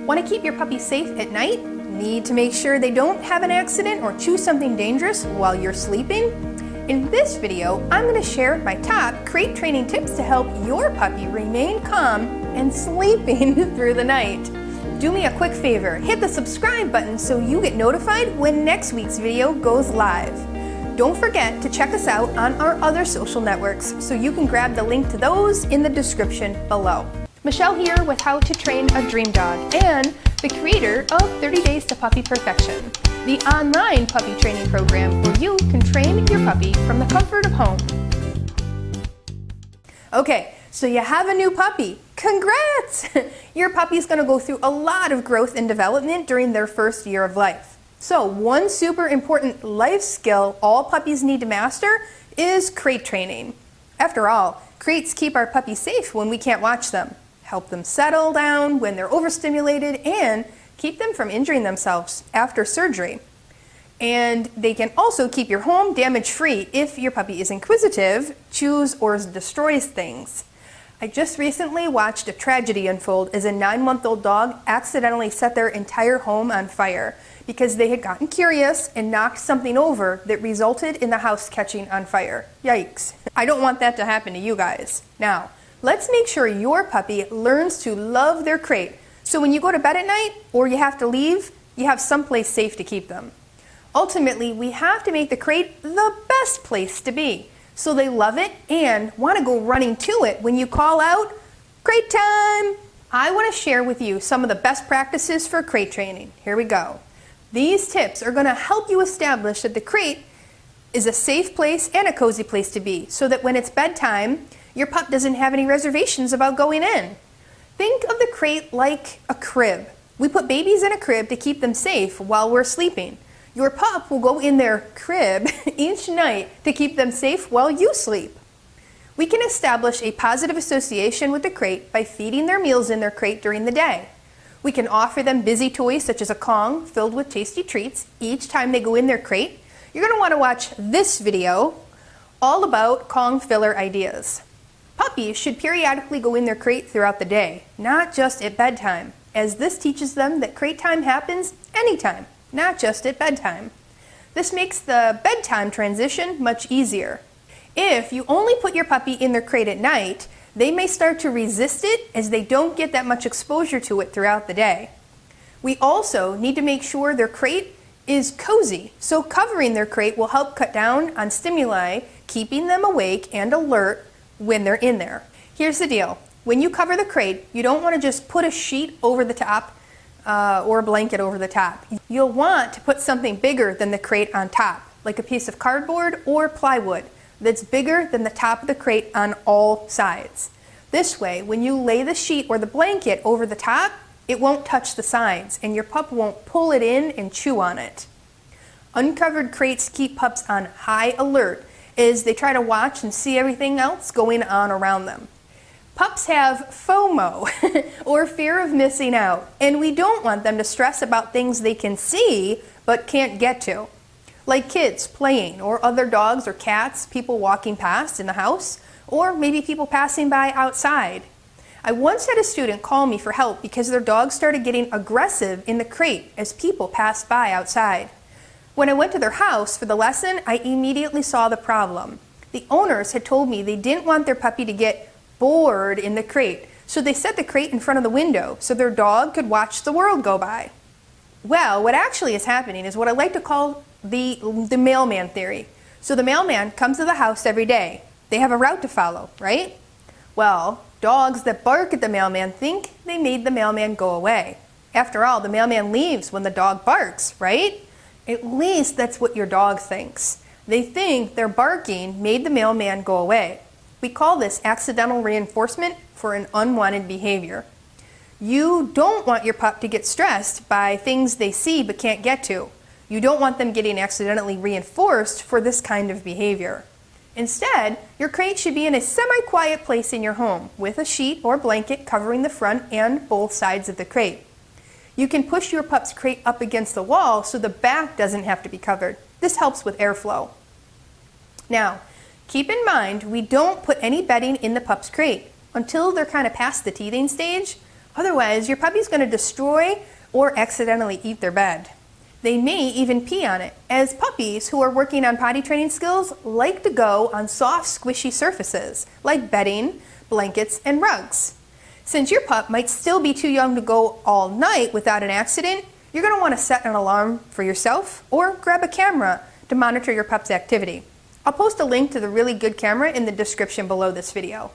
Want to keep your puppy safe at night? Need to make sure they don't have an accident or choose something dangerous while you're sleeping? In this video, I'm going to share my top crate training tips to help your puppy remain calm and sleeping through the night. Do me a quick favor, hit the subscribe button so you get notified when next week's video goes live. Don't forget to check us out on our other social networks so you can grab the link to those in the description below. Michelle here with How to Train a Dream Dog and the creator of 30 Days to Puppy Perfection, the online puppy training program where you can train your puppy from the comfort of home. Okay, so you have a new puppy. Congrats! Your puppy's going to go through a lot of growth and development during their first year of life. So one super important life skill all puppies need to master is crate training. After all, crates keep our puppies safe when we can't watch them, help them settle down when they're overstimulated, and keep them from injuring themselves after surgery. And they can also keep your home damage-free if your puppy is inquisitive, chews, or destroys things. I just recently watched a tragedy unfold as a 9-month-old dog accidentally set their entire home on fire because they had gotten curious and knocked something over that resulted in the house catching on fire. Yikes. I don't want that to happen to you guys. Now, let's make sure your puppy learns to love their crate so when you go to bed at night or you have to leave, you have someplace safe to keep them. Ultimately, we have to make the crate the best place to be so they love it and want to go running to it when you call out, "Crate time!" I want to share with you some of the best practices for crate training. Here we go. These tips are going to help you establish that the crate is a safe place and a cozy place to be so that when it's bedtime, your pup doesn't have any reservations about going in. Think of the crate like a crib. We put babies in a crib to keep them safe while we're sleeping. Your pup will go in their crib each night to keep them safe while you sleep. We can establish a positive association with the crate by feeding their meals in their crate during the day. We can offer them busy toys such as a Kong filled with tasty treats each time they go in their crate. You're going to want to watch this video all about Kong filler ideas. Puppies should periodically go in their crate throughout the day, not just at bedtime, as this teaches them that crate time happens anytime, not just at bedtime. This makes the bedtime transition much easier. If you only put your puppy in their crate at night, they may start to resist it as they don't get that much exposure to it throughout the day. We also need to make sure their crate is cozy, so covering their crate will help cut down on stimuli, keeping them awake and alert when they're in there. Here's the deal. When you cover the crate, you don't want to just put a sheet over the top or a blanket over the top. You'll want to put something bigger than the crate on top, like a piece of cardboard or plywood that's bigger than the top of the crate on all sides. This way, when you lay the sheet or the blanket over the top, it won't touch the sides and your pup won't pull it in and chew on it. Uncovered crates keep pups on high alert as they try to watch and see everything else going on around them. Pups have FOMO, or fear of missing out, and we don't want them to stress about things they can see but can't get to, like kids playing, or other dogs or cats, people walking past in the house, or maybe people passing by outside. I once had a student call me for help because their dog started getting aggressive in the crate as people passed by outside. When I went to their house for the lesson, I immediately saw the problem. The owners had told me they didn't want their puppy to get bored in the crate, so they set the crate in front of the window so their dog could watch the world go by. Well, what actually is happening is what I like to call the mailman theory. So the mailman comes to the house every day. They have a route to follow, right? Well, dogs that bark at the mailman think they made the mailman go away. After all, the mailman leaves when the dog barks, right? At least that's what your dog thinks. They think their barking made the mailman go away. We call this accidental reinforcement for an unwanted behavior. You don't want your pup to get stressed by things they see but can't get to. You don't want them getting accidentally reinforced for this kind of behavior. Instead, your crate should be in a semi-quiet place in your home with a sheet or blanket covering the front and both sides of the crate. You can push your pup's crate up against the wall so the back doesn't have to be covered. This helps with airflow. Now, keep in mind, we don't put any bedding in the pup's crate until they're kind of past the teething stage. Otherwise, your puppy's going to destroy or accidentally eat their bed. They may even pee on it, as puppies who are working on potty training skills like to go on soft, squishy surfaces like bedding, blankets, and rugs. Since your pup might still be too young to go all night without an accident, you're going to want to set an alarm for yourself or grab a camera to monitor your pup's activity. I'll post a link to the really good camera in the description below this video.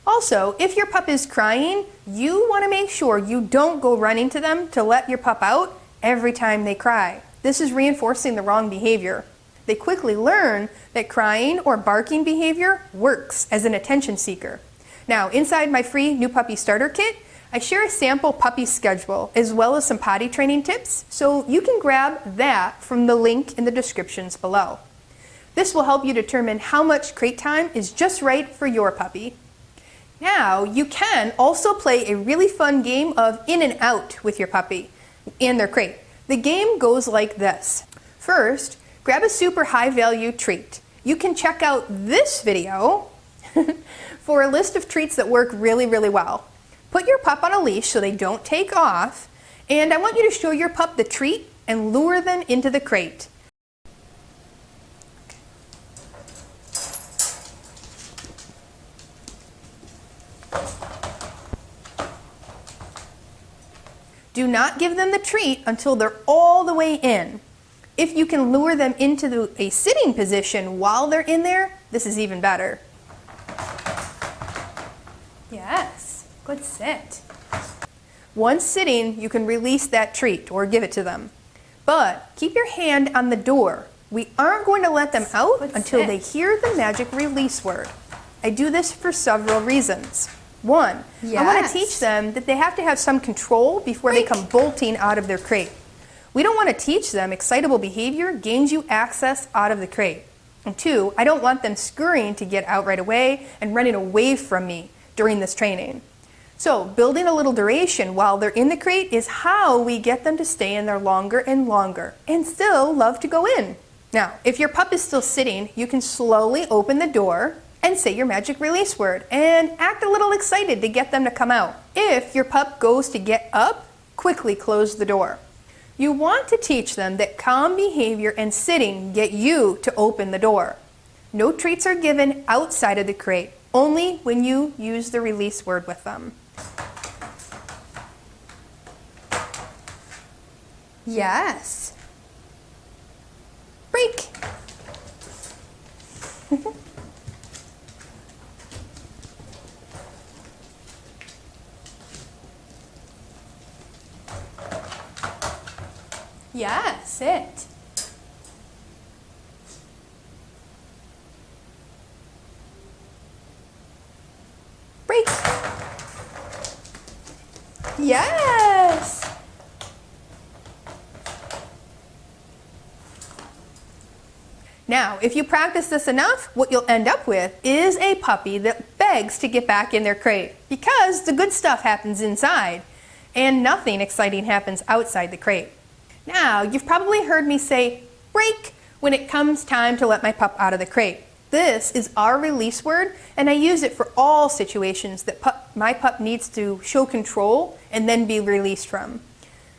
Also, if your pup is crying, you want to make sure you don't go running to them to let your pup out every time they cry. This is reinforcing the wrong behavior. They quickly learn that crying or barking behavior works as an attention seeker. Now, inside my free new puppy starter kit, I share a sample puppy schedule as well as some potty training tips, so you can grab that from the link in the descriptions below. This will help you determine how much crate time is just right for your puppy. Now, you can also play a really fun game of in and out with your puppy and their crate. The game goes like this. First, grab a super high value treat. You can check out this video for a list of treats that work really, really well. Put your pup on a leash so they don't take off, and I want you to show your pup the treat and lure them into the crate. Do not give them the treat until they're all the way in. If you can lure them into a sitting position while they're in there, this is even better. Yes, good sit. Once sitting, you can release that treat or give it to them. But keep your hand on the door. We aren't going to let them out until they hear the magic release word. I do this for several reasons. One, I want to teach them that they have to have some control before they come bolting out of their crate. We don't want to teach them excitable behavior gains you access out of the crate. And two, I don't want them scurrying to get out right away and running away from me during this training. So building a little duration while they're in the crate is how we get them to stay in there longer and longer and still love to go in. Now, if your pup is still sitting, you can slowly open the door and say your magic release word and act a little excited to get them to come out. If your pup goes to get up, quickly close the door. You want to teach them that calm behavior and sitting get you to open the door. No treats are given outside of the crate, only when you use the release word with them. Yes. Break. Yeah, sit. Break. Yes. Now, if you practice this enough, what you'll end up with is a puppy that begs to get back in their crate because the good stuff happens inside and nothing exciting happens outside the crate. Now, you've probably heard me say break when it comes time to let my pup out of the crate. This is our release word, and I use it for all situations that my pup needs to show control and then be released from.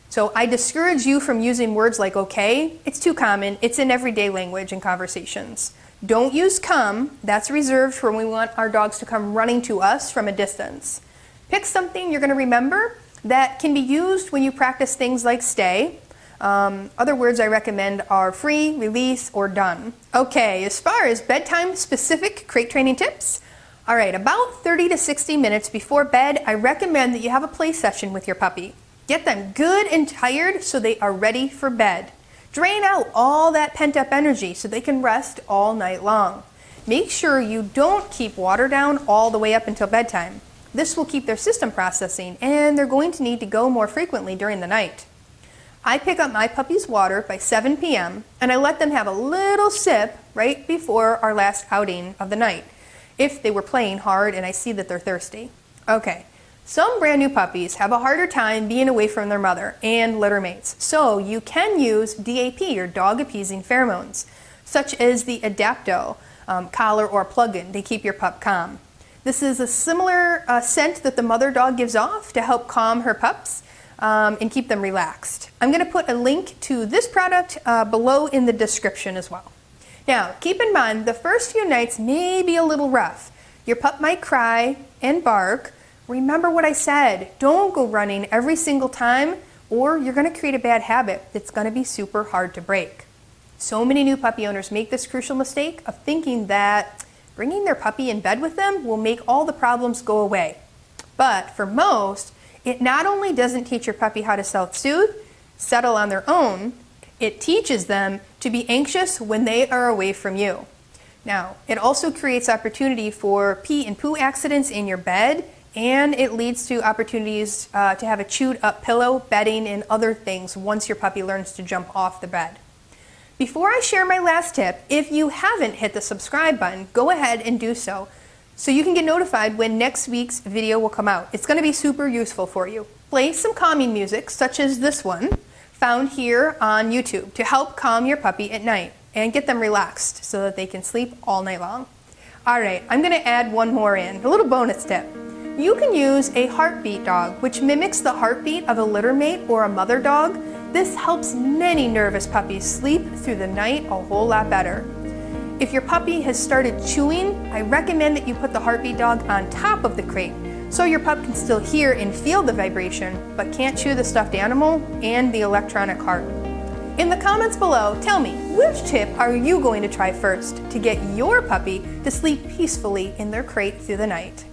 So I discourage you from using words like okay. It's too common. It's in everyday language and conversations. Don't use come. That's reserved for when we want our dogs to come running to us from a distance. Pick something you're going to remember that can be used when you practice things like stay. Other words I recommend are free, release, or done. Okay, as far as bedtime specific crate training tips, all right, about 30 to 60 minutes before bed, I recommend that you have a play session with your puppy. Get them good and tired so they are ready for bed. Drain out all that pent-up energy so they can rest all night long. Make sure you don't keep water down all the way up until bedtime. This will keep their system processing, and they're going to need to go more frequently during the night. I pick up my puppy's water by 7 p.m. and I let them have a little sip right before our last outing of the night, if they were playing hard and I see that they're thirsty. Okay, some brand new puppies have a harder time being away from their mother and litter mates, so you can use DAP, or dog appeasing pheromones, such as the Adapto collar or plug-in to keep your pup calm. This is a similar scent that the mother dog gives off to help calm her pups and keep them relaxed. I'm going to put a link to this product below in the description as well. Now, keep in mind, the first few nights may be a little rough. Your pup might cry and bark. Remember what I said, don't go running every single time or you're going to create a bad habit that's going to be super hard to break. So many new puppy owners make this crucial mistake of thinking that bringing their puppy in bed with them will make all the problems go away. But for most, it not only doesn't teach your puppy how to self-soothe, settle on their own, it teaches them to be anxious when they are away from you. Now, it also creates opportunity for pee and poo accidents in your bed, and it leads to opportunities to have a chewed up pillow, bedding, and other things once your puppy learns to jump off the bed. Before I share my last tip, if you haven't hit the subscribe button, go ahead and do so you can get notified when next week's video will come out. It's going to be super useful for you. Play some calming music, such as this one, found here on YouTube, to help calm your puppy at night and get them relaxed so that they can sleep all night long. All right, I'm going to add one more in, a little bonus tip. You can use a heartbeat dog, which mimics the heartbeat of a litter mate or a mother dog. This helps many nervous puppies sleep through the night a whole lot better. If your puppy has started chewing, I recommend that you put the heartbeat dog on top of the crate so your pup can still hear and feel the vibration, but can't chew the stuffed animal and the electronic heart. In the comments below, tell me, which tip are you going to try first to get your puppy to sleep peacefully in their crate through the night?